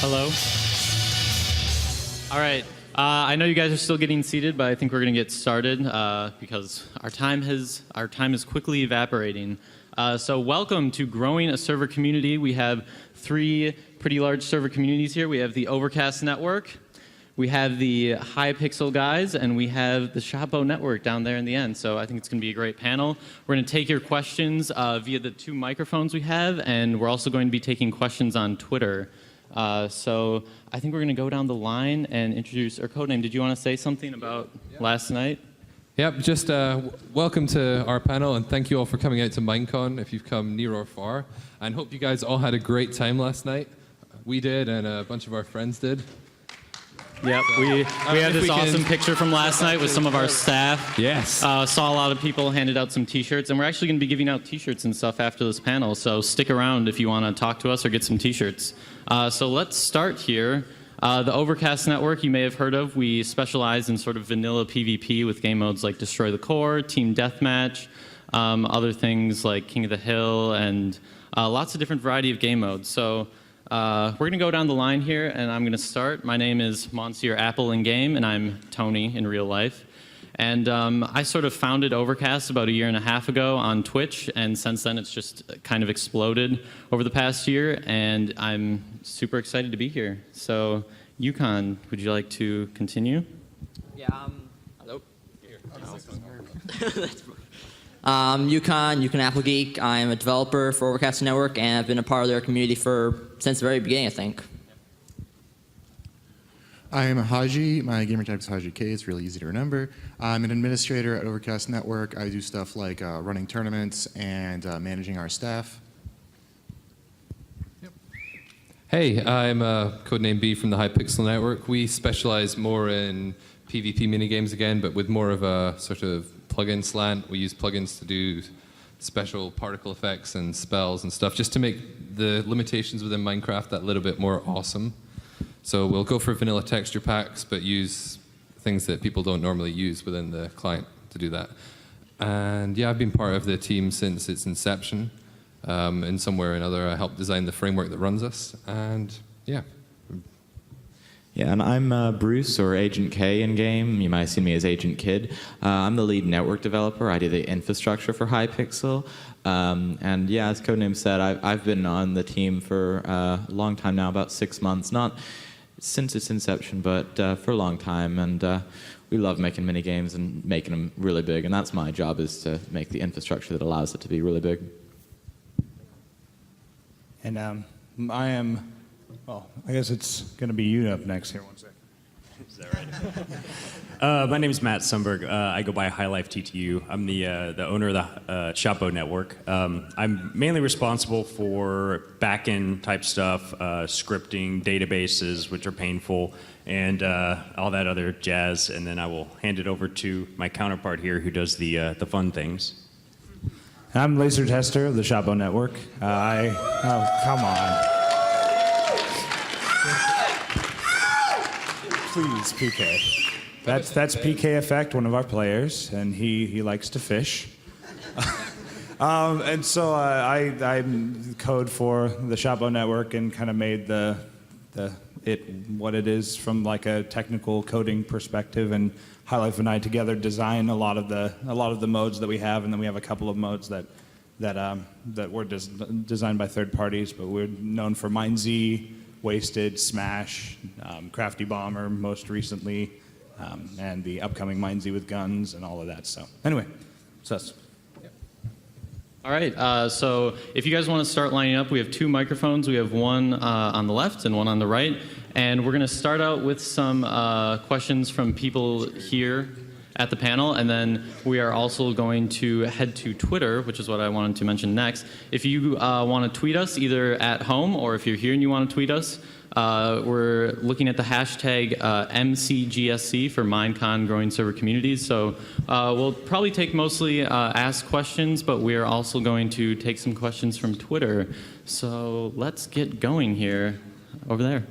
Hello. All right. I know you guys are still getting seated, but I think we're going to get started because our time is quickly evaporating. So welcome to growing a server community. We have three pretty large server communities here. We have the Overcast Network, we have the Hypixel guys, and we have the Chapeau network down there in the end. So I think it's going to be a great panel. We're going to take your questions via the two microphones we have, and we're also going to be taking questions on Twitter. So I think we're going to go down the line and introduce our codename. Did you want to say something about last night? Yep, just welcome to our panel, and thank you all for coming out to Minecon if you've come near or far. And hope you guys all had a great time last night. We did, and a bunch of our friends did. Yep, we had this awesome picture from last night with some of our staff. Yes. Saw a lot of people, handed out some T-shirts, and we're actually going to be giving out T-shirts and stuff after this panel, so stick around if you want to talk to us or get some T-shirts. So let's start here. The Overcast Network you may have heard of. We specialize in sort of vanilla PvP with game modes like Destroy the Core, Team Deathmatch, other things like King of the Hill, and lots of different variety of game modes. So we're going to go down the line here, and I'm going to start. My name is Monsieur Apple in game, and I'm Tony in real life. And I sort of founded Overcast about 1.5 years ago on Twitch, and since then it's just kind of exploded over the past year, and I'm super excited to be here. So, Yukon, would you like to continue? Yeah, hello. Yukon Apple Geek. I'm a developer for Overcast Network, and I've been a part of their community since the very beginning, I think. I am Haji. My gamer tag is HajiK. It's really easy to remember. I'm an administrator at Overcast Network. I do stuff like running tournaments and managing our staff. Yep. Hey, I'm codename B from the Hypixel Network. We specialize more in PvP minigames again, but with more of a sort of plugin slant. We use plugins to do special particle effects and spells and stuff, just to make the limitations within Minecraft that little bit more awesome. So we'll go for vanilla texture packs, but use things that people don't normally use within the client to do that. And yeah, I've been part of the team since its inception. In some way or another, I helped design the framework that runs us. And yeah. Yeah, and I'm Bruce, or Agent K in game. You might have seen me as Agent Kid. I'm the lead network developer. I do the infrastructure for Hypixel. And yeah, as Codename said, I've been on the team for a long time now, about 6 months. Not since its inception, but for a long time. And we love making mini games and making them really big. And that's my job, is to make the infrastructure that allows it to be really big. And I am, well, I guess it's going to be you up next here. One second. Is that right? My name is Matt Sundberg. I go by High Life TTU. I'm the owner of the Chapeau network. I'm mainly responsible for back-end type stuff, scripting, databases, which are painful, and all that other jazz. And then I will hand it over to my counterpart here, who does the fun things. I'm Laser Tester of the Chapeau network. Oh, come on. Please, PK. That's PK Effect, one of our players, and he likes to fish. And so I code for the Chapeau network and kind of made it what it is from like a technical coding perspective. And High Life and I together design a lot of the modes that we have, and then we have a couple of modes that were designed by third parties, but we're known for MineZ, Wasted, Smash, Crafty Bomber most recently, and the upcoming MineZ with guns and all of that. So anyway, sus. All right, so if you guys want to start lining up, we have two microphones. We have one on the left and one on the right. And we're going to start out with some questions from people here at the panel, and then we are also going to head to Twitter, which is what I wanted to mention next. If you want to tweet us, either at home or if you're here and you want to tweet us, we're looking at the hashtag MCGSC for Minecon Growing Server Communities. So we'll probably take mostly ask questions, but we're also going to take some questions from Twitter. So let's get going here. Over there.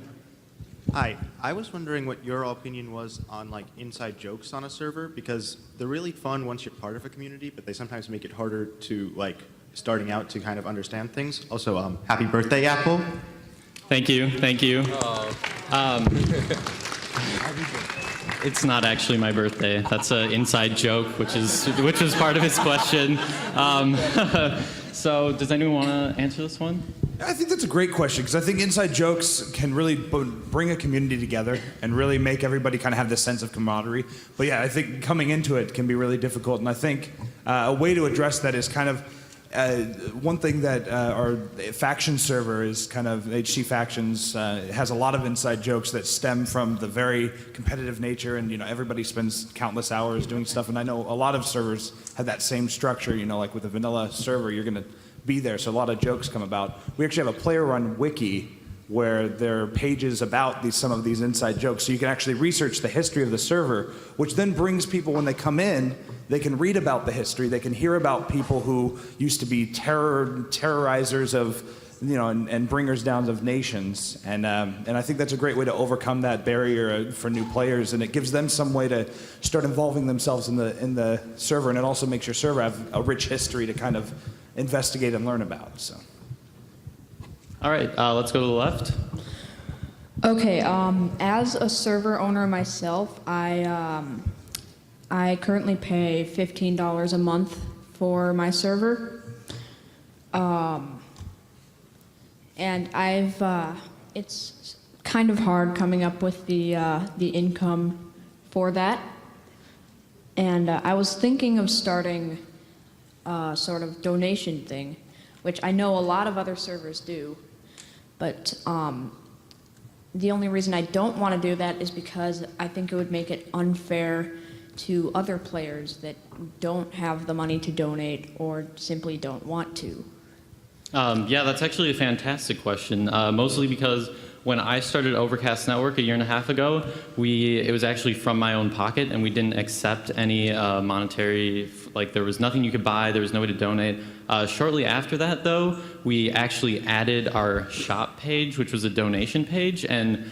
Hi, I was wondering what your opinion was on like inside jokes on a server, because they're really fun once you're part of a community, but they sometimes make it harder to like starting out to kind of understand things. Also, happy birthday, Apple. Thank you. Thank you. It's not actually my birthday. That's an inside joke, which was part of his question. So does anyone want to answer this one? I think that's a great question because I think inside jokes can really bring a community together and really make everybody kind of have this sense of camaraderie. But yeah, I think coming into it can be really difficult. And I think a way to address that is kind of one thing that our faction server is kind of HC Factions has a lot of inside jokes that stem from the very competitive nature, and everybody spends countless hours doing stuff. And I know a lot of servers have that same structure. Like with a vanilla server, you're going to be there, so a lot of jokes come about. We actually have a player-run wiki where there are pages about some of these inside jokes, so you can actually research the history of the server, which then brings people, when they come in, they can read about the history, they can hear about people who used to be terrorizers of, and bringers down of nations, and I think that's a great way to overcome that barrier for new players, and it gives them some way to start involving themselves in the server, and it also makes your server have a rich history to kind of investigate and learn about. So. All right, let's go to the left. Okay, as a server owner myself, I currently pay $15 a month for my server, and it's kind of hard coming up with the income for that, and I was thinking of starting a sort of donation thing, which I know a lot of other servers do. But the only reason I don't want to do that is because I think it would make it unfair to other players that don't have the money to donate or simply don't want to. Yeah, that's actually a fantastic question, mostly because when I started Overcast Network a year and a half ago, it was actually from my own pocket, and we didn't accept any monetary, there was nothing you could buy, there was no way to donate. Shortly after that, though, we actually added our shop page, which was a donation page, and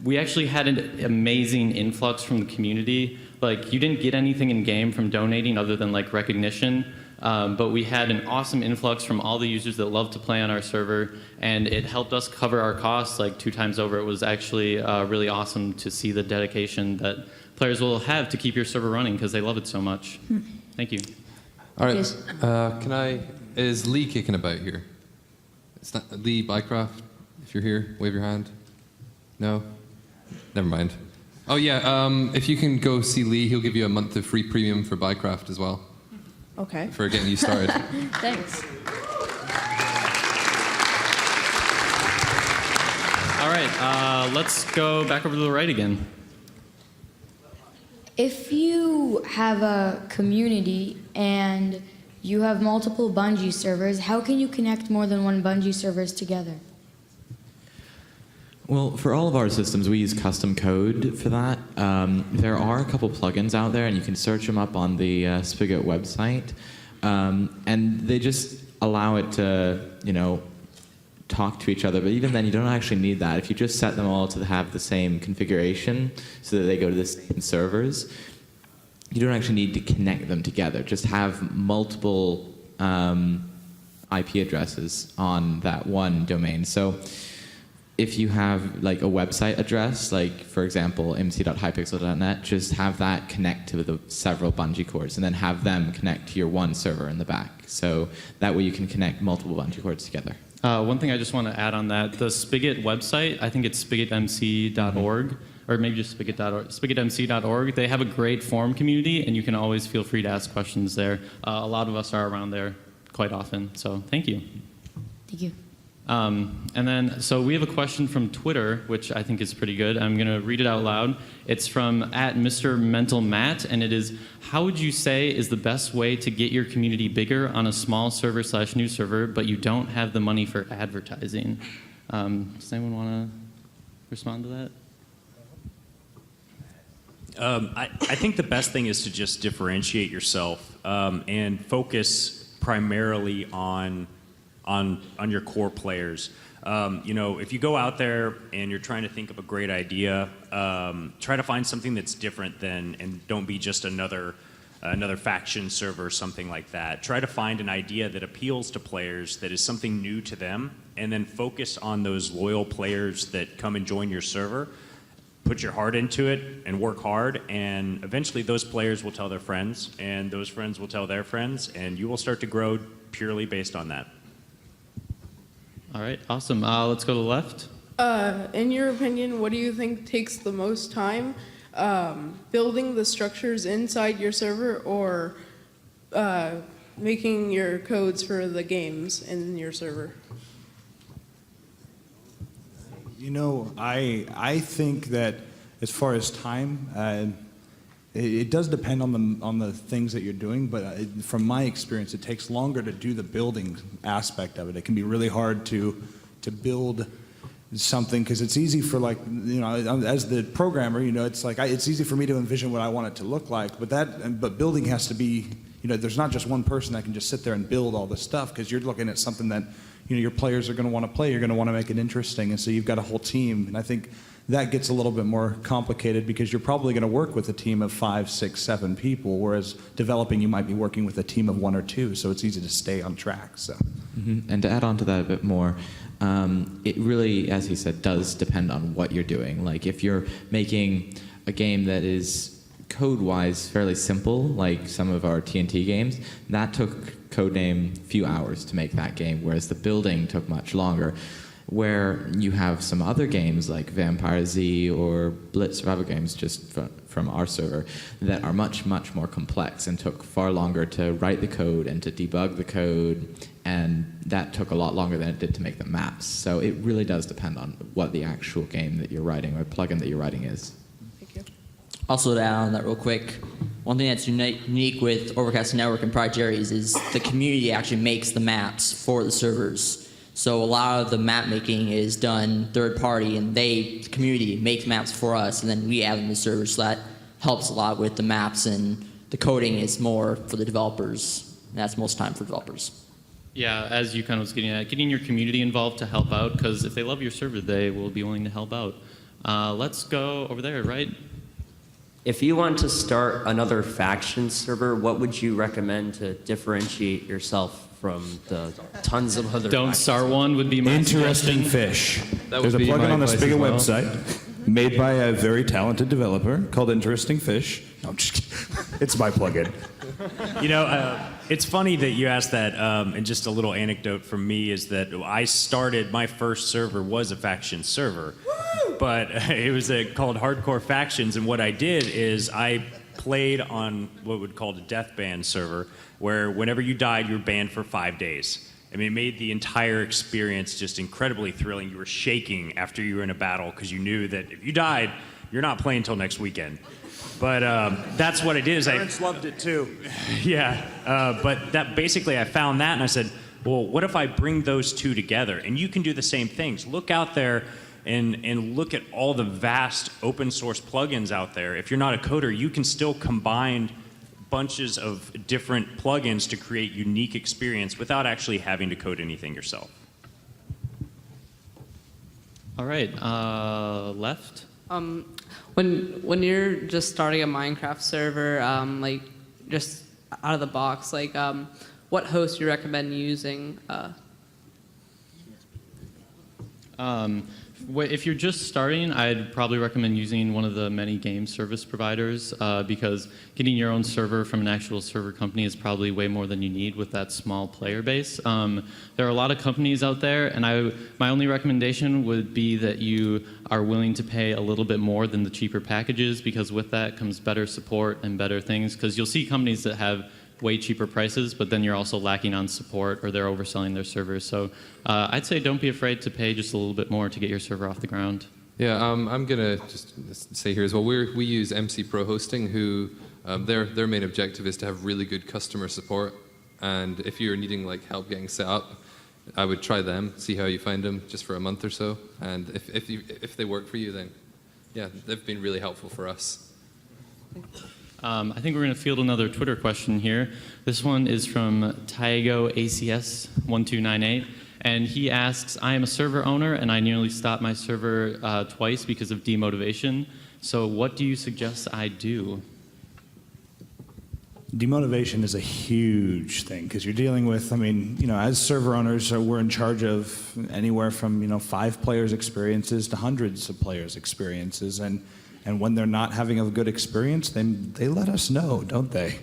we actually had an amazing influx from the community. You didn't get anything in game from donating other than recognition. But we had an awesome influx from all the users that love to play on our server, and it helped us cover our costs 2 times over. It was actually really awesome to see the dedication that players will have to keep your server running because they love it so much. Thank you. All right, is Lee kicking about here? It's not Lee Bycraft. If you're here, wave your hand. No? Never mind. Oh yeah, if you can go see Lee, he'll give you a month of free premium for Bycraft as well. Okay. For getting you started. Thanks. All right, let's go back over to the right again. If you have a community and you have multiple Bungee servers, how can you connect more than one Bungee servers together? Well, for all of our systems, we use custom code for that. There are a couple plugins out there, and you can search them up on the Spigot website. And they just allow it to, talk to each other. But even then, you don't actually need that. If you just set them all to have the same configuration so that they go to the same servers, you don't actually need to connect them together. Just have multiple IP addresses on that one domain. So if you have a website address, for example, mc.hypixel.net, just have that connect to the several Bungee cords and then have them connect to your one server in the back. So that way you can connect multiple Bungee cords together. One thing I just want to add on that, the Spigot website, I think it's spigotmc.org, or maybe just spigotmc.org. They have a great forum community, and you can always feel free to ask questions there. A lot of us are around there quite often, so thank you. Thank you. And then, so we have a question from Twitter, which I think is pretty good. I'm going to read it out loud. It's from @MrMentalMatt, and it is, how would you say is the best way to get your community bigger on a small server/new server, but you don't have the money for advertising? Does anyone want to respond to that? I think the best thing is to just differentiate yourself and focus primarily on your core players. If you go out there and you're trying to think of a great idea, try to find something that's different and don't be just another another faction server, something like that. Try to find an idea that appeals to players, that is something new to them, and then focus on those loyal players that come and join your server. Put your heart into it and work hard, and eventually those players will tell their friends, and those friends will tell their friends, and you will start to grow purely based on that. All right, awesome. Let's go to the left. In your opinion, what do you think takes the most time? Building the structures inside your server, or making your codes for the games in your server? You know, I think that as far as time, it does depend on the things that you're doing, but from my experience, it takes longer to do the building aspect of it. It can be really hard to build something, because it's easy for, like, you know, as the programmer, you know, it's like it's easy for me to envision what I want it to look like, but building has to be, you know, there's not just one person that can just sit there and build all this stuff, because you're looking at something that, you know, your players are going to want to play. You're going to want to make it interesting, and so you've got a whole team, and I think that gets a little bit more complicated, because you're probably going to work with a team of 5, 6, 7 people, whereas developing you might be working with a team of 1 or 2, so it's easy to stay on track. So. Mm-hmm. And to add on to that a bit more, it really, as he said, does depend on what you're doing. Like if you're making a game that is code-wise fairly simple, like some of our TNT games, that took codename a few hours to make that game, whereas the building took much longer. Where you have some other games like Vampire Z or Blitz or other games just from our server that are much, much more complex and took far longer to write the code and to debug the code, and that took a lot longer than it did to make the maps. So it really does depend on what the actual game that you're writing or plugin that you're writing is. Thank you. Also, to add on that real quick, one thing that's unique with Overcast Network and Project Aries is the community actually makes the maps for the servers. So a lot of the map making is done third party, and the community makes maps for us, and then we add them to the servers. So that helps a lot with the maps, and the coding is more for the developers, and that's most time for developers. Yeah, as Yukon was getting at, getting your community involved to help out, because if they love your server, they will be willing to help out. Let's go over there, right? If you want to start another faction server, what would you recommend to differentiate yourself from the tons of other Don't factions? start one would be my Interesting suggestion. Fish. That There's a would be plugin my on the advice Spigot as well. website made by a very talented developer called Interesting Fish. No, I'm just kidding. It's my plugin. You know, it's funny that you asked that, and just a little anecdote from me is that I started, my first server was a faction server, but it was called Hardcore Factions, and what I did is I played on what would call a death ban server, where whenever you died, you were banned for 5 days. I mean, it made the entire experience just incredibly thrilling. You were shaking after you were in a battle because you knew that if you died, you're not playing until next weekend. But that's what I did. Parents loved it too. Yeah, but that basically I found that and I said, well, what if I bring those two together? And you can do the same things. Look out there and look at all the vast open source plugins out there. If you're not a coder, you can still combine bunches of different plugins to create unique experience without actually having to code anything yourself. All right, left. When you're just starting a Minecraft server, like just out of the box, like what host do you recommend using? If you're just starting, I'd probably recommend using one of the many game service providers because getting your own server from an actual server company is probably way more than you need with that small player base. There are a lot of companies out there, and my only recommendation would be that you are willing to pay a little bit more than the cheaper packages, because with that comes better support and better things, because you'll see companies that have way cheaper prices, but then you're also lacking on support or they're overselling their servers. So I'd say don't be afraid to pay just a little bit more to get your server off the ground. Yeah, I'm gonna just say here as well. We use MC Pro Hosting, who their main objective is to have really good customer support. And if you're needing like help getting set up, I would try them, see how you find them, just for a month or so. And if they work for you, then yeah, they've been really helpful for us. I think we're going to field another Twitter question here. This one is from Taigo ACS 1298, and he asks, I am a server owner and I nearly stopped my server twice because of demotivation. So what do you suggest I do? demotivation is a huge thing because you're dealing with, I mean, as server owners, we're in charge of anywhere from, 5 players' experiences to hundreds of players' experiences. And when they're not having a good experience, then they let us know, don't they?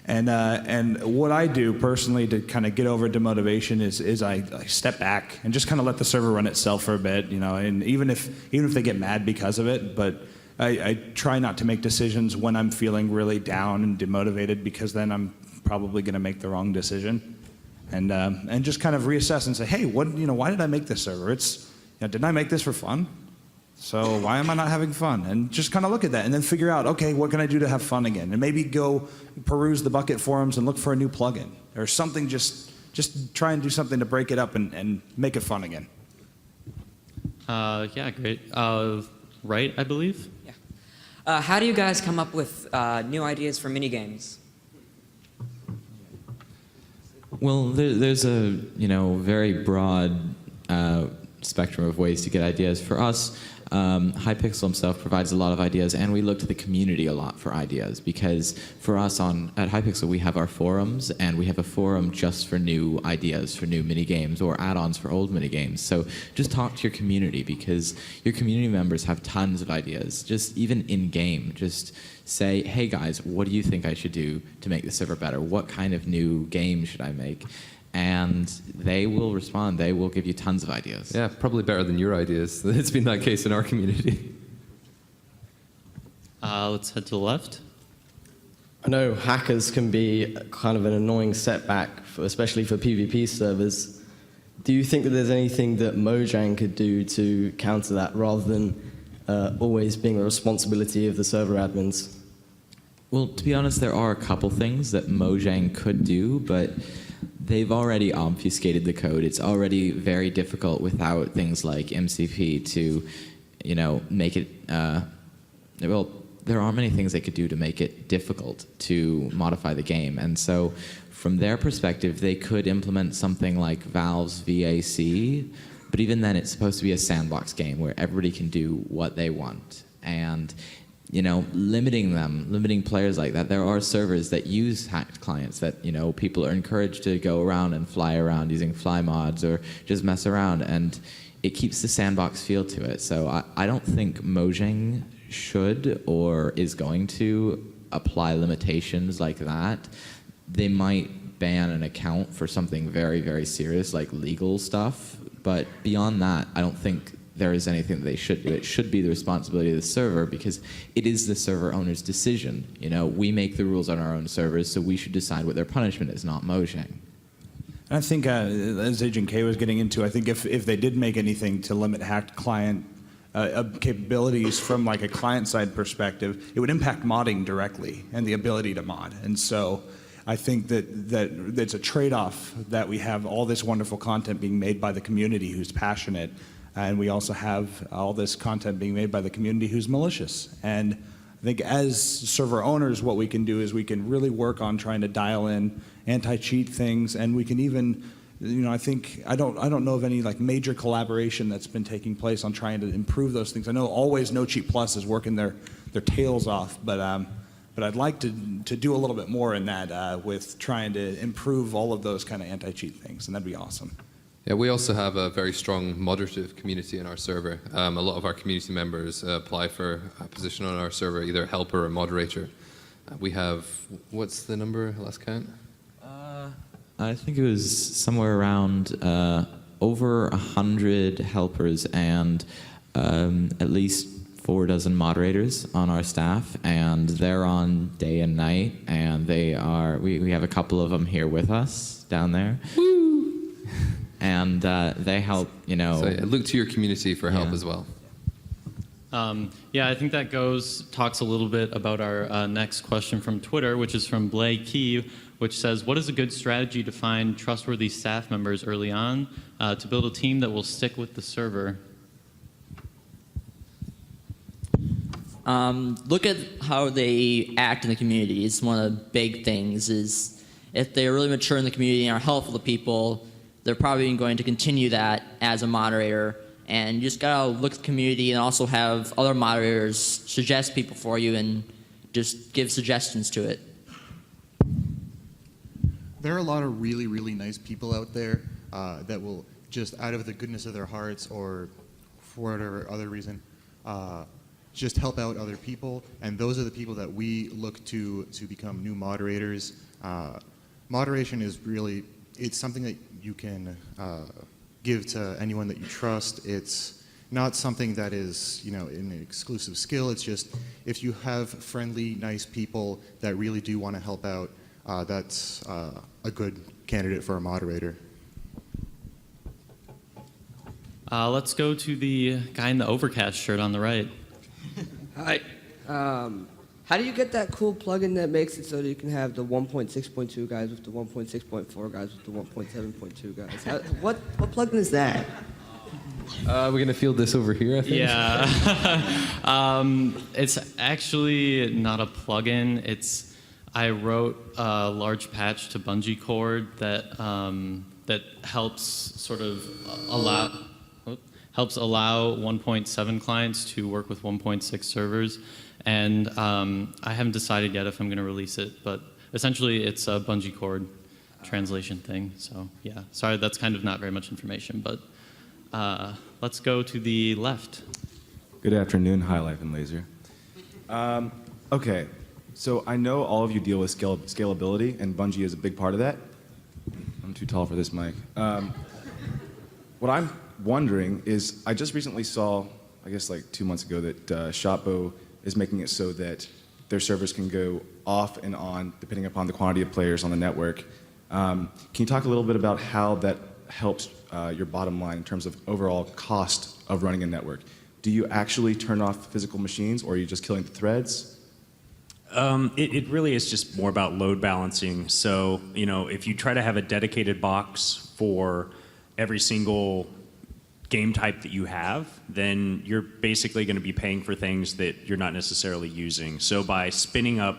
And what I do personally to kind of get over demotivation is I step back and just kind of let the server run itself for a bit, and even if they get mad because of it, but I try not to make decisions when I'm feeling really down and demotivated because then I'm probably going to make the wrong decision, and just kind of reassess and say, hey, why did I make this server? Didn't I make this for fun? So why am I not having fun? And just kind of look at that and then figure out, okay, what can I do to have fun again? And maybe go peruse the Bucket forums and look for a new plugin or something. Just try and do something to break it up and make it fun again. Yeah, great. Right, I believe. How do you guys come up with new ideas for mini games? Well, there's a very broad spectrum of ways to get ideas. For us, Hypixel himself provides a lot of ideas, and we look to the community a lot for ideas, because for us at Hypixel we have our forums, and we have a forum just for new ideas, for new mini games or add-ons for old mini games. So just talk to your community, because your community members have tons of ideas. Just even in game, just say, hey guys, what do you think I should do to make the server better? What kind of new game should I make? And they will respond. They will give you tons of ideas. Yeah, probably better than your ideas. It's been that case in our community. Let's head to the left. I know hackers can be kind of an annoying setback, especially for PvP servers. Do you think that there's anything that Mojang could do to counter that, rather than always being the responsibility of the server admins? Well, to be honest, there are a couple things that Mojang could do, but they've already obfuscated the code. It's already very difficult without things like MCP to, make it, well, there are many things they could do to make it difficult to modify the game. And so from their perspective, they could implement something like Valve's VAC, but even then it's supposed to be a sandbox game where everybody can do what they want. And limiting players like that. There are servers that use hacked clients that, people are encouraged to go around and fly around using fly mods or just mess around, and it keeps the sandbox feel to it. So I don't think Mojang should or is going to apply limitations like that. They might ban an account for something very, very serious like legal stuff, but beyond that, I don't think there is anything that they should do. It should be the responsibility of the server, because it is the server owner's decision. We make the rules on our own servers, so we should decide what their punishment is, not Mojang. And I think, as AgentK was getting into, I think if they did make anything to limit hacked client capabilities from like a client-side perspective, it would impact modding directly and the ability to mod. And so I think that it's a trade-off that we have all this wonderful content being made by the community who's passionate, and we also have all this content being made by the community who's malicious. And I think as server owners, what we can do is we can really work on trying to dial in anti-cheat things, and we can even, I don't know of any like major collaboration that's been taking place on trying to improve those things. I know always No Cheat Plus is working their tails off, but I'd like to do a little bit more in that with trying to improve all of those kind of anti-cheat things, and that'd be awesome. Yeah, we also have a very strong moderative community in our server. A lot of our community members apply for a position on our server, either helper or moderator. We have, what's the number, last count? I think it was somewhere around over 100 helpers and at least 4 dozen moderators on our staff, and they're on day and night, and they are, we have a couple of them here with us down there. And they help, So yeah, look to your community for help as well. Yeah, I think that talks a little bit about our next question from Twitter, which is from Blake Key, which says, what is a good strategy to find trustworthy staff members early on to build a team that will stick with the server? Look at how they act in the community. It's one of the big things. Is if they're really mature in the community and are helpful to people, they're probably going to continue that as a moderator. And you just gotta look at the community and also have other moderators suggest people for you and just give suggestions to it. there are a lot of really, really nice people out there that will just out of the goodness of their hearts or for whatever other reason, just help out other people. And those are the people that we look to become new moderators. Moderation is really, it's something that you can give to anyone that you trust. It's not something that is, an exclusive skill. It's just if you have friendly, nice people that really do want to help out, that's a good candidate for a moderator. Let's go to the guy in the Overcast shirt on the right. Hi. How do you get that cool plugin that makes it so that you can have the 1.6.2 guys with the 1.6.4 guys with the 1.7.2 guys? What plugin is that? We're going to field this over here, I think. Yeah. It's actually not a plugin. I wrote a large patch to Bungee Cord that helps sort of allow 1.7 clients to work with 1.6 servers. And I haven't decided yet if I'm going to release it, but essentially it's a Bungee Cord translation thing. So yeah, sorry, that's kind of not very much information, but let's go to the left. Good afternoon, High Life and Laser. Okay, so I know all of you deal with scalability, and Bungee is a big part of that. I'm too tall for this mic. What I'm wondering is, I just recently saw, I guess like 2 months ago, that Chapeau is making it so that their servers can go off and on depending upon the quantity of players on the network. Can you talk a little bit about how that helps your bottom line in terms of overall cost of running a network? Do you actually turn off physical machines, or are you just killing the threads? It really is just more about load balancing. So, if you try to have a dedicated box for every single game type that you have, then you're basically going to be paying for things that you're not necessarily using. So by spinning up,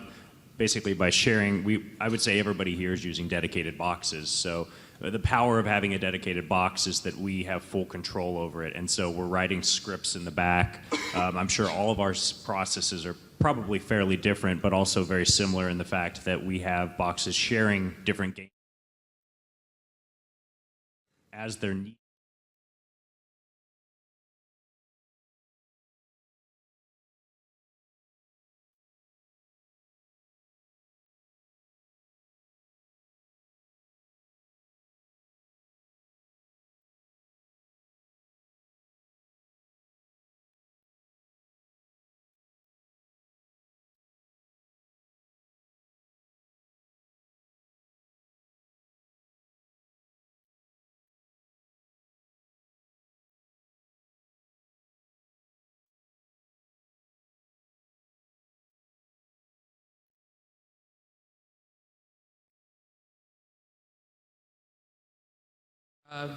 basically by sharing, I would say everybody here is using dedicated boxes. So the power of having a dedicated box is that we have full control over it. And so we're writing scripts in the back. I'm sure all of our processes are probably fairly different, but also very similar in the fact that we have boxes sharing different games as their needs.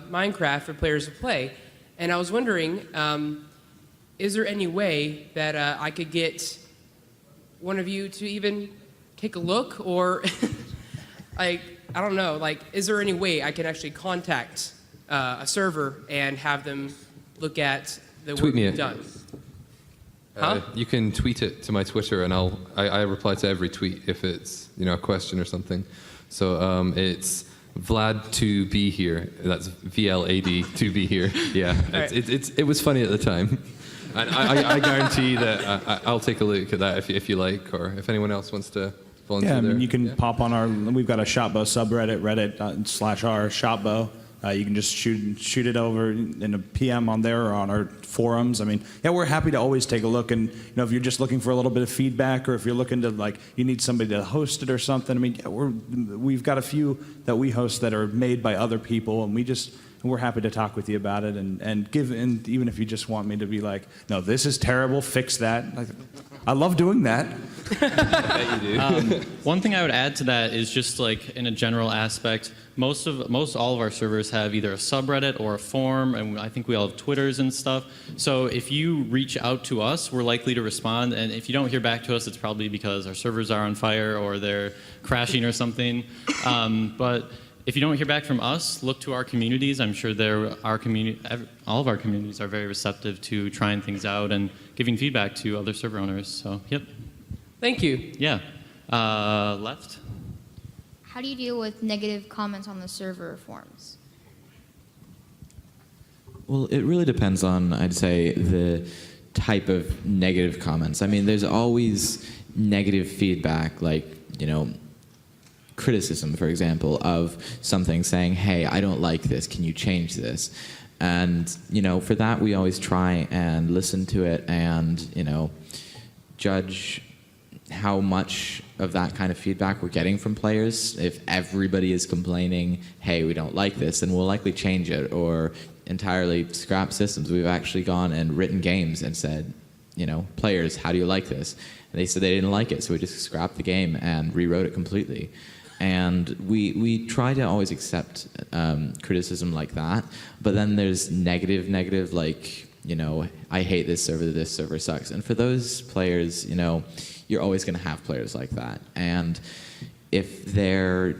Minecraft for players to play. And I was wondering, is there any way that I could get one of you to even take a look, or I don't know, is there any way I can actually contact a server and have them look at the work we've done? You can tweet it to my Twitter, and I reply to every tweet if it's a question or something. So it's Vlad to be here. That's VLAD to be here. Yeah, it was funny at the time. And I guarantee that I'll take a look at that if you like, or if anyone else wants to volunteer. Yeah, you can pop on we've got a Chapeau subreddit, reddit.r/r Chapeau. You can just shoot it over in a PM on there or on our forums. We're happy to always take a look. And if you're just looking for a little bit of feedback, or if you're looking to you need somebody to host it or something. We've got a few that we host that are made by other people, and we're happy to talk with you about it and even if you just want me to be like, no, this is terrible, fix that. I love doing that. I bet you do. One thing I would add to that is just in a general aspect, most all of our servers have either a subreddit or a forum, and I think we all have Twitters and stuff. So if you reach out to us, we're likely to respond. And if you don't hear back to us, it's probably because our servers are on fire or they're crashing or something. But if you don't hear back from us, look to our communities. I'm sure all of our communities are very receptive to trying things out and giving feedback to other server owners. So, yep. Thank you. Yeah. Left. how do you deal with negative comments on the server forums? Well, it really depends on, I'd say, the type of negative comments. I mean, there's always negative feedback, like, criticism, for example, of something saying, hey, I don't like this, can you change this? And, for that, we always try and listen to it and, judge how much of that kind of feedback we're getting from players. If everybody is complaining, hey, we don't like this, then we'll likely change it or entirely scrap systems. We've actually gone and written games and said, players, how do you like this? And they said they didn't like it, so we just scrapped the game and rewrote it completely. And we try to always accept criticism like that, but then there's negative, like, I hate this server sucks. And for those players, you're always going to have players like that. And if they're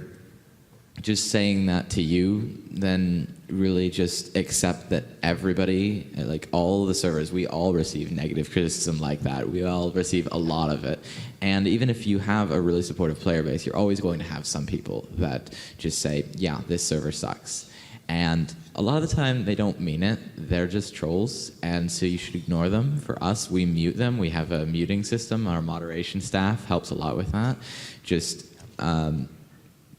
just saying that to you, then really just accept that everybody, like all the servers, we all receive negative criticism like that. We all receive a lot of it. And even if you have a really supportive player base, you're always going to have some people that just say, yeah, this server sucks. And a lot of the time, they don't mean it. They're just trolls, and so you should ignore them. For us, we mute them. We have a muting system. Our moderation staff helps a lot with that. Just,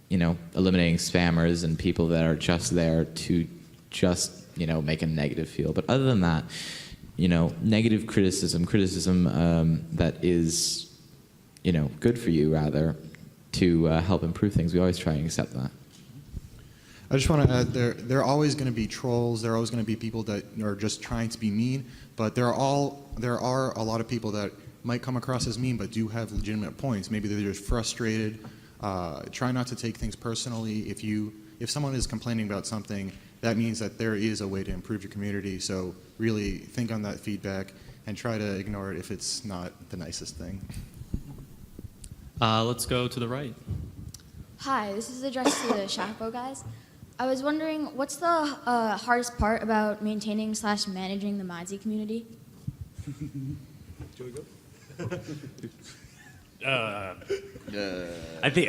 eliminating spammers and people that are just there to just, make a negative feel. But other than that, negative criticism that is, good for you, rather, to help improve things, we always try and accept that. I just want to add, there are always going to be trolls. There are always going to be people that are just trying to be mean. But there are a lot of people that might come across as mean, but do have legitimate points. Maybe they're just frustrated. Try not to take things personally. If someone is complaining about something, that means that there is a way to improve your community. So really think on that feedback and try to ignore it if it's not the nicest thing. Let's go to the right. Hi, this is addressed to the Chapeau guys. I was wondering, what's the hardest part about maintaining/managing the Mindsy community? I think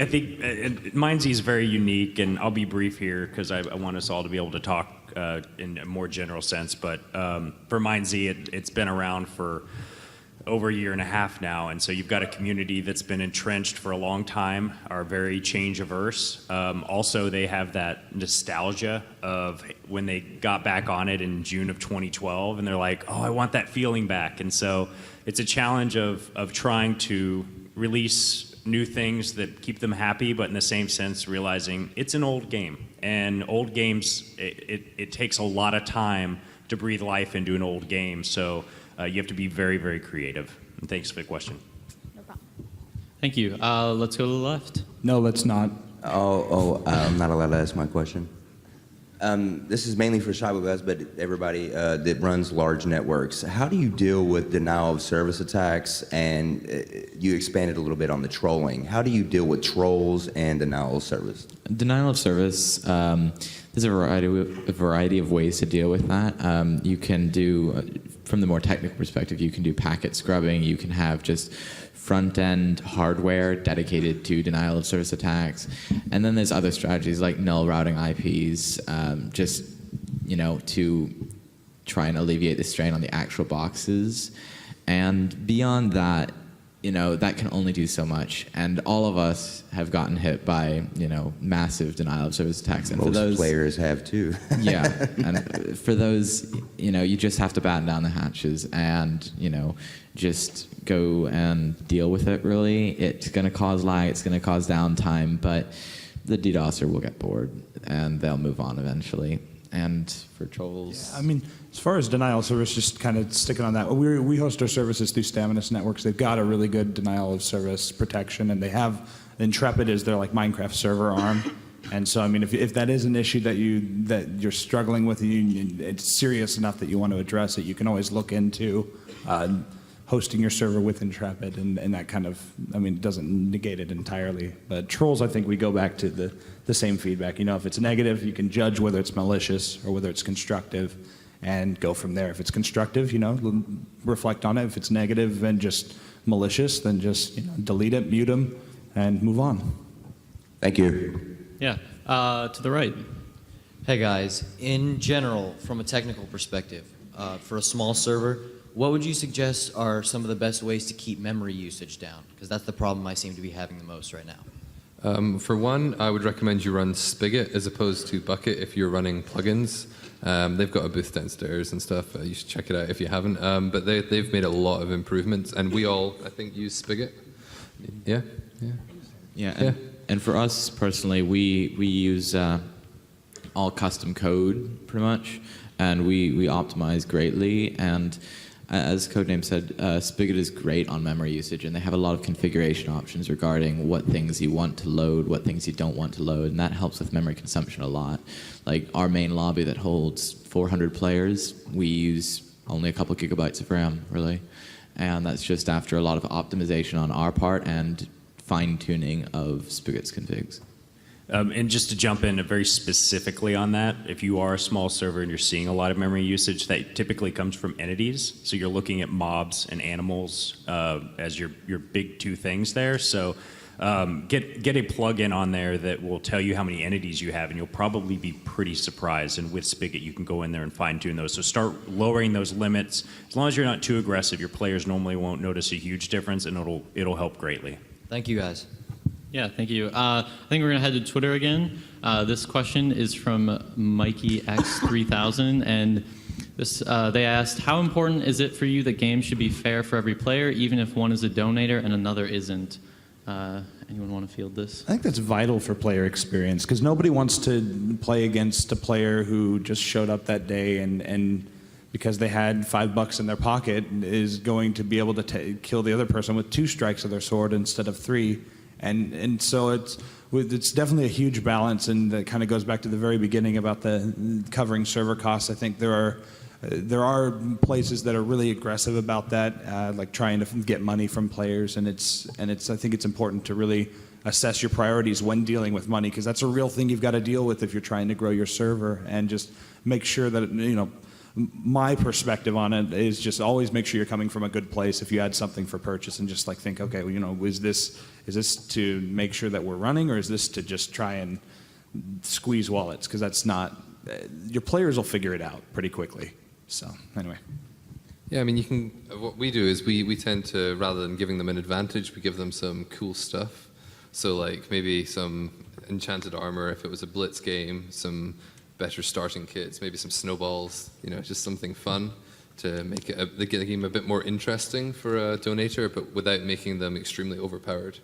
Mindsy is very unique, and I'll be brief here because I want us all to be able to talk in a more general sense. But for Mindsy, it's been around for over a year and a half now, and so you've got a community that's been entrenched for a long time, are very change averse. Also, they have that nostalgia of when they got back on it in June of 2012, and they're like, oh, I want that feeling back. And so it's a challenge of trying to release new things that keep them happy, but in the same sense realizing it's an old game, and old games, it takes a lot of time to breathe life into an old game. So you have to be very, very creative. And thanks for the question. No problem. Thank you. Let's go to the left. No, let's not. I'm not allowed to ask my question. This is mainly for Chapeau guys, but everybody that runs large networks. How do you deal with denial of service attacks? And you expanded a little bit on the trolling. How do you deal with trolls and denial of service? Denial of service, there's a variety of ways to deal with that. You can do, from the more technical perspective, you can do packet scrubbing. You can have just front-end hardware dedicated to denial of service attacks. And then there's other strategies like null routing IPs, just, to try and alleviate the strain on the actual boxes. And beyond that, that can only do so much. And all of us have gotten hit by, massive denial of service attacks. And Most for those players have too. Yeah, and for those, you just have to batten down the hatches and, just go and deal with it, really. It's going to cause lag, it's going to cause downtime, but the DDoSer will get bored and they'll move on eventually. And for trolls... Yeah, I mean, as far as denial of service, just kind of sticking on that, we host our services through Staminus Networks. They've got a really good denial of service protection, and they have Intrepid is their Minecraft server arm. And so, I mean, if that is an issue that you're struggling with, it's serious enough that you want to address it, you can always look into hosting your server with Intrepid, and that kind of, it doesn't negate it entirely. But trolls, I think we go back to the same feedback. If it's negative, you can judge whether it's malicious or whether it's constructive and go from there. If it's constructive, reflect on it. If it's negative and just malicious, then just delete it, mute them, and move on. Thank you. Yeah, to the right. Hey guys, in general, from a technical perspective, for a small server, what would you suggest are some of the best ways to keep memory usage down? Because that's the problem I seem to be having the most right now. For one, I would recommend you run Spigot as opposed to Bucket if you're running plugins. They've got a booth downstairs and stuff. You should check it out if you haven't. But they've made a lot of improvements, and we all, I think, use Spigot. Yeah, yeah. Yeah, and for us personally, we use all custom code pretty much, and we optimize greatly. And as Codename said, Spigot is great on memory usage, and they have a lot of configuration options regarding what things you want to load, what things you don't want to load, and that helps with memory consumption a lot. Like our main lobby that holds 400 players, we use only a couple gigabytes of RAM, really. And that's just after a lot of optimization on our part and fine-tuning of Spigot's configs. And just to jump in very specifically on that, if you are a small server and you're seeing a lot of memory usage, that typically comes from entities. So you're looking at mobs and animals as your big two things there. So get a plugin on there that will tell you how many entities you have, and you'll probably be pretty surprised. And with Spigot, you can go in there and fine-tune those. So start lowering those limits. As long as you're not too aggressive, your players normally won't notice a huge difference, and it'll help greatly. Thank you, guys. Yeah, thank you. I think we're going to head to Twitter again. This question is from MikeyX3000, and they asked, how important is it for you that games should be fair for every player, even if one is a donator and another isn't? Anyone want to field this? I think that's vital for player experience, because nobody wants to play against a player who just showed up that day and because they had $5 in their pocket is going to be able to kill the other person with 2 strikes of their sword instead of 3. And so it's definitely a huge balance, and that kind of goes back to the very beginning about the covering server costs. I think there are places that are really aggressive about that, like trying to get money from players, and I think it's important to really assess your priorities when dealing with money, because that's a real thing you've got to deal with if you're trying to grow your server, and just make sure that my perspective on it is just always make sure you're coming from a good place if you add something for purchase, and just like think, okay, well, is this to make sure that we're running, or is this to just try and squeeze wallets? Because that's not, your players will figure it out pretty quickly. So anyway. Yeah, I mean, what we do is we tend to, rather than giving them an advantage, we give them some cool stuff. So like maybe some enchanted armor if it was a blitz game, some better starting kits, maybe some snowballs, just something fun to make the game a bit more interesting for a donator, but without making them extremely overpowered.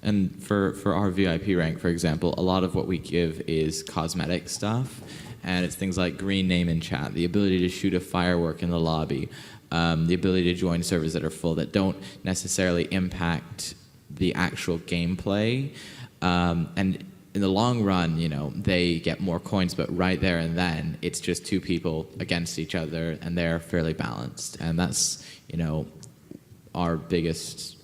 And for our VIP rank, for example, a lot of what we give is cosmetic stuff, and it's things like green name in chat, the ability to shoot a firework in the lobby, the ability to join servers that are full that don't necessarily impact the actual gameplay, and in the long run, they get more coins, but right there and then, it's just 2 people against each other, and they're fairly balanced. And that's, our biggest,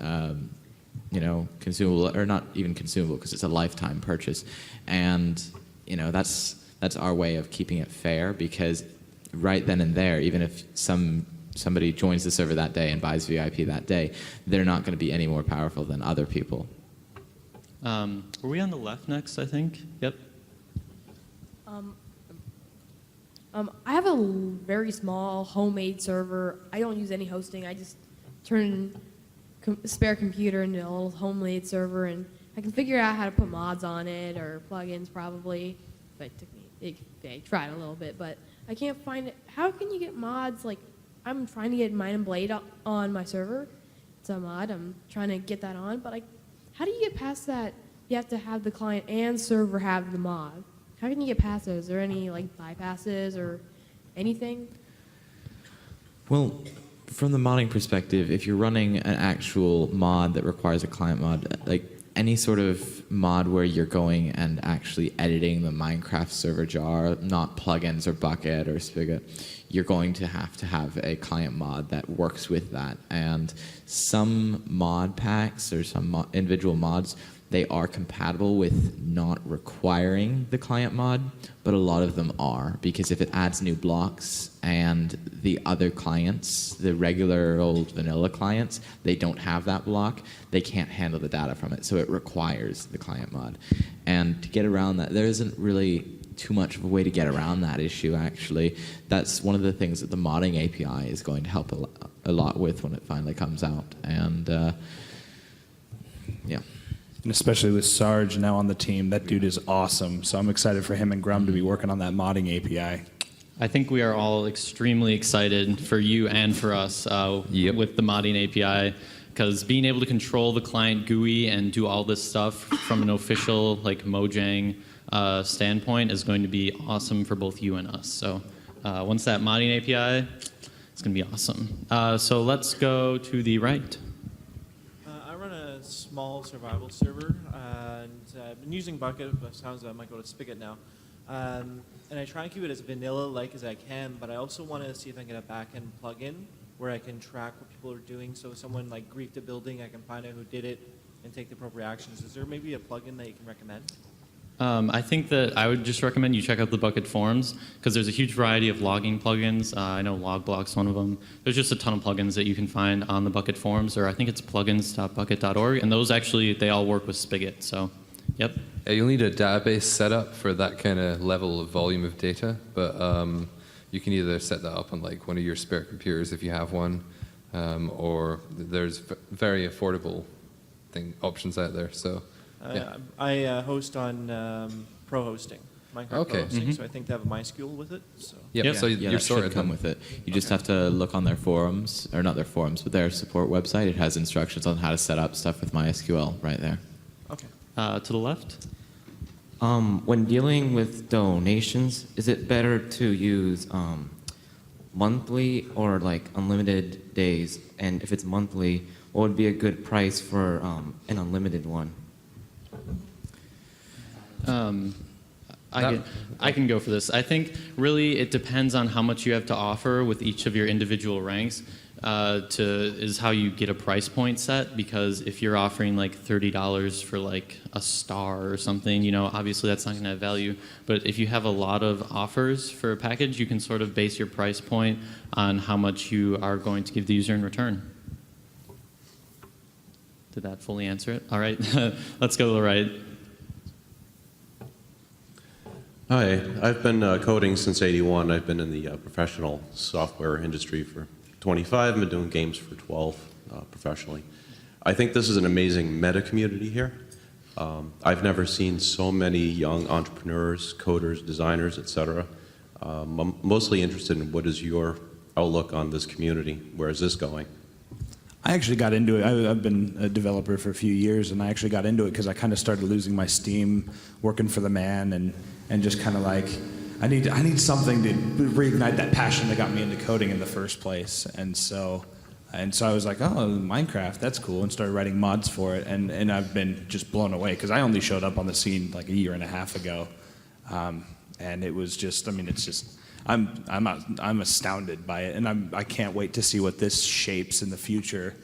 consumable, or not even consumable, because it's a lifetime purchase. And, that's our way of keeping it fair, because right then and there, even if somebody joins the server that day and buys VIP that day, they're not going to be any more powerful than other people. Were we on the left next, I think? Yep. I have a very small homemade server. I don't use any hosting. I just turn a spare computer into a little homemade server, and I can figure out how to put mods on it or plugins probably. But it took me, I tried a little bit, but I can't find it. How can you get mods? Like, I'm trying to get Mine and Blade on my server. It's a mod. I'm trying to get that on, but how do you get past that? You have to have the client and server have the mod. How can you get past those? Is there any bypasses or anything? Well, from the modding perspective, if you're running an actual mod that requires a client mod, like any sort of mod where you're going and actually editing the Minecraft server jar, not plugins or Bucket or Spigot, you're going to have a client mod that works with that. And some mod packs or some individual mods they are compatible with not requiring the client mod, but a lot of them are, because if it adds new blocks and the other clients, the regular old vanilla clients, they don't have that block, they can't handle the data from it, so it requires the client mod. And to get around that, there isn't really too much of a way to get around that issue, actually. That's one of the things that the modding API is going to help a lot with when it finally comes out. And yeah. And especially with Sarge now on the team, that dude is awesome. So I'm excited for him and Grum to be working on that modding API. I think we are all extremely excited for you and for us with the modding API, because being able to control the client GUI and do all this stuff from an official like Mojang standpoint is going to be awesome for both you and us. So once that modding API, it's going to be awesome. So let's go to the right. I run a small survival server, and I've been using Bucket, but sounds like I might go to Spigot now. And I try and keep it as vanilla-like as I can, but I also want to see if I can get a back-end plugin where I can track what people are doing. So if someone like griefed a building, I can find out who did it and take the appropriate actions. Is there maybe a plugin that you can recommend? I think that I would just recommend you check out the Bucket forums, because there's a huge variety of logging plugins. I know LogBlock's one of them. There's just a ton of plugins that you can find on the Bucket forums, or I think it's plugins.bucket.org, and those actually, they all work with Spigot, so yep. Yeah, you'll need a database setup for that kind of level of volume of data, but you can either set that up on like one of your spare computers if you have one, or there's very affordable options out there, so. Yeah. I host on Pro Hosting, Minecraft Pro Hosting, so I think they have a MySQL with it. So. Yep. So you're sorted. Come with it. You just have to look on their forums, or not their forums, but their support website. It has instructions on how to set up stuff with MySQL right there. Okay. To the left. When dealing with donations, is it better to use monthly or like unlimited days? And if it's monthly, what would be a good price for an unlimited one? I can go for this. I think really it depends on how much you have to offer with each of your individual ranks is how you get a price point set, because if you're offering like $30 for like a star or something, you know, obviously that's not going to have value. But if you have a lot of offers for a package, you can sort of base your price point on how much you are going to give the user in return. Did that fully answer it? All right, let's go to the right. Hi, I've been coding since '81. I've been in the professional software industry for 25. I've been doing games for 12 professionally. I think this is an amazing meta community here. I've never seen so many young entrepreneurs, coders, designers, etc. I'm mostly interested in what is your outlook on this community. Where is this going? I actually got into it. I've been a developer for a few years, and I actually got into it because I kind of started losing my steam working for the man, and just kind of like, I need something to reignite that passion that got me into coding in the first place. And so I was like, oh, Minecraft, that's cool, and started writing mods for it, and I've been just blown away because I only showed up on the scene like a year and a half ago, and it was just, I mean, it's just. I'm astounded by it, and I can't wait to see what this shapes in the future.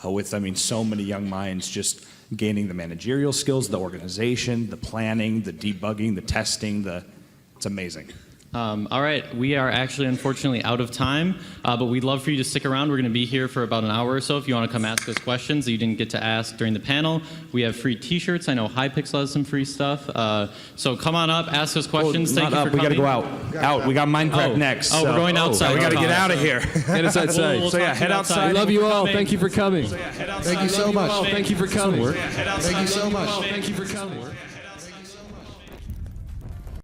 With, I mean, so many young minds just gaining the managerial skills, the organization, the planning, the debugging, the testing. It's amazing. All right, we are actually unfortunately out of time, but we'd love for you to stick around. We're going to be here for about an hour or so if you want to come ask us questions that you didn't get to ask during the panel. We have free T-shirts. I know Hypixel has some free stuff. So come on up, ask us questions. Thank you for coming. We got to go out. Out. We got Minecraft next. Oh, we're going outside. We got to get out of here. Head us outside. We'll so yeah, head outside. We love you all. Thank you for coming. Thank you so much. Thank you for coming. Thank you so much. Thank you for coming.